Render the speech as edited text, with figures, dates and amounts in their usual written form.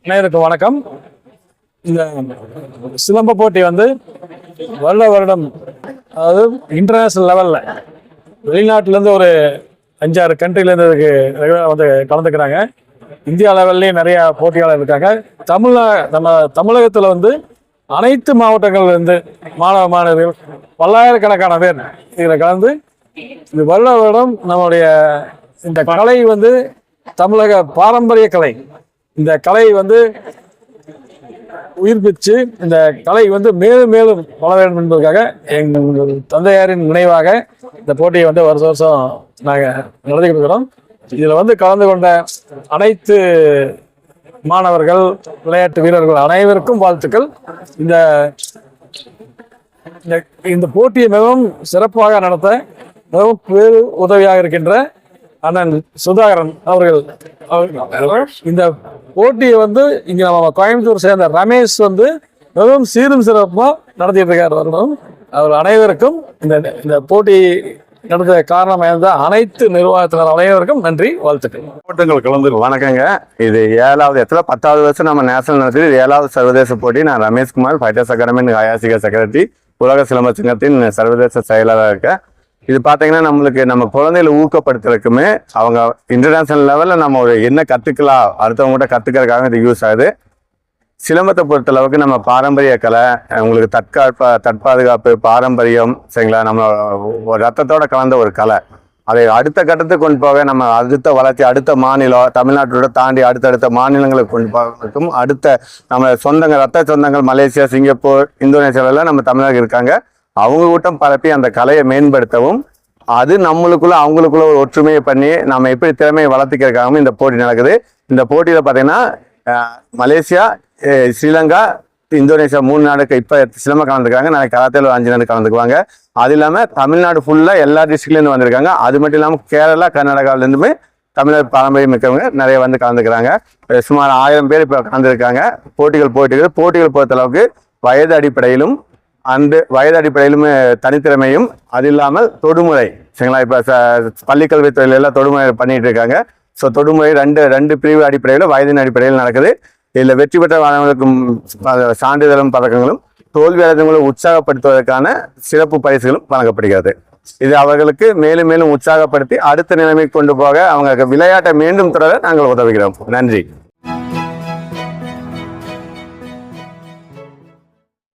அனைவருக்கும் வணக்கம். இந்த சிலம்ப போட்டி வந்து வருடம் அதாவது இன்டர்நேஷனல் லெவலில் வெளிநாட்டிலேருந்து ஒரு 5-6 கண்ட்ரிலேருந்து இதுக்கு ரெகுலராக வந்து கலந்துக்கிறாங்க. இந்தியா லெவல்லையும் நிறையா போட்டியாளர் இருக்காங்க. நம்ம தமிழகத்தில் வந்து அனைத்து மாவட்டங்கள்லேருந்து மாணவர்கள் பல்லாயிரக்கணக்கான பேர் இதில் கலந்து இது வருடம் நம்மளுடைய இந்த கலை வந்து தமிழக பாரம்பரிய கலை. இந்த கலை வந்து உயிர்ப்பிச்சு இந்த கலை வந்து மேலும் மேலும் வளர வேண்டும் என்பதற்காக எங்கள் தந்தையாரின் நினைவாக இந்த போட்டியை வந்து வருஷம் நாங்கள் நடத்தி கொடுக்குறோம். இதில் வந்து கலந்து கொண்ட அனைத்து மாணவர்கள், விளையாட்டு வீரர்கள் அனைவருக்கும் வாழ்த்துக்கள். இந்த போட்டியை மிகவும் சிறப்பாக நடத்த மிகவும் பேரு உதவியாக இருக்கின்ற அண்ணன் சுதாகரன் அவர்கள் இந்த போட்டியை வந்து இங்க நம்ம கோயம்புத்தூர் சேர்ந்த ரமேஷ் வந்து மிகவும் சீரும் சிறப்பாக நடத்திட்டு இருக்கார் வருடம். அவர் அனைவருக்கும் இந்த போட்டி நடத்த காரணம் இருந்த அனைத்து நிர்வாகத்தினர் அனைவருக்கும் நன்றி, வாழ்த்துக்கள். மாவட்டங்கள் கலந்து வணக்கங்க. இது 7வது 10வது வருஷம் நம்ம நேஷனல் நடத்தி 7வது சர்வதேச போட்டி. நான் ரமேஷ்குமார், ஃபைட்டர்ஸ் அகாடமி ஐஆர்சிக செக்ரட்டரி, உலக சிலம்ப சங்கத்தின் சர்வதேச செயலாளராக இருக்கேன். இது பார்த்தீங்கன்னா நம்ம குழந்தைகளை ஊக்கப்படுத்துறதுக்குமே அவங்க இன்டர்நேஷனல் லெவலில் நம்ம ஒரு என்ன கற்றுக்கலாம் அடுத்தவங்ககிட்ட கற்றுக்கிறதுக்காக இது யூஸ் ஆகுது. சிலம்பத்தை பொறுத்தளவுக்கு நம்ம பாரம்பரிய கலை, உங்களுக்கு தற்பாதுகாப்பு பாரம்பரியம், சரிங்களா, நம்ம ரத்தத்தோட கலந்த ஒரு கலை. அதை அடுத்த கட்டத்துக்கு கொண்டு போக நம்ம அடுத்த வளர்ச்சி அடுத்த மாநிலம் தமிழ்நாட்டோட தாண்டி அடுத்தடுத்த மாநிலங்களுக்கு கொண்டு போகிறதுக்கும் அடுத்த நம்ம ரத்த சொந்தங்கள் மலேசியா, சிங்கப்பூர், இந்தோனேசியாவிலாம் நம்ம தமிழர்கள் இருக்காங்க. அவங்க கூட்டம் பரப்பி அந்த கலையை மேம்படுத்தவும் அது அவங்களுக்குள்ள ஒரு ஒற்றுமையை பண்ணி நம்ம எப்படி திறமையை வளர்த்துக்கிறதுக்காகவும் இந்த போட்டி நடக்குது. இந்த போட்டியில் பார்த்தீங்கன்னா மலேசியா, ஸ்ரீலங்கா, இந்தோனேசியா 3 நாடுக்கு இப்போ சிலம்ப கலந்துருக்காங்க. நாளைக்கு கராத்தேல 5 நாடு கலந்துக்குவாங்க. அது இல்லாமல் தமிழ்நாடு ஃபுல்லாக எல்லா டிஸ்ட்ரிக்ட்லேருந்து வந்திருக்காங்க. அது மட்டும் இல்லாமல் கேரளா, கர்நாடகாவிலேருந்துமே தமிழர் பாரம்பரியம் மிக்கவங்க நிறைய வந்து கலந்துக்கிறாங்க. சுமார் 1000 பேர் இப்போ கலந்துருக்காங்க. போட்டிகள் பொறுத்தளவுக்கு வயது அடிப்படையிலும் தனித்திறமையும் அது இல்லாமல் தொடுமுறை, சரிங்களா, இப்போ பள்ளிக்கல்வித்துறையில தொடுமுறை பண்ணிட்டு இருக்காங்க. ஸோ தொடுமுறை ரெண்டு பிரிவு அடிப்படையில் வயதின் அடிப்படையில் நடக்குது. இதில் வெற்றி பெற்ற மாணவர்களுக்கும் சான்றிதழும் பதக்கங்களும் தோல்வியாளர்களை உற்சாகப்படுத்துவதற்கான சிறப்பு பரிசுகளும் வழங்கப்படுகிறது. இது அவர்களுக்கு மேலும் மேலும் உற்சாகப்படுத்தி அடுத்த நிலைமைக்கு கொண்டு போக அவங்க விளையாட்டை மீண்டும் தொடர நாங்கள் உதவுகிறோம். நன்றி.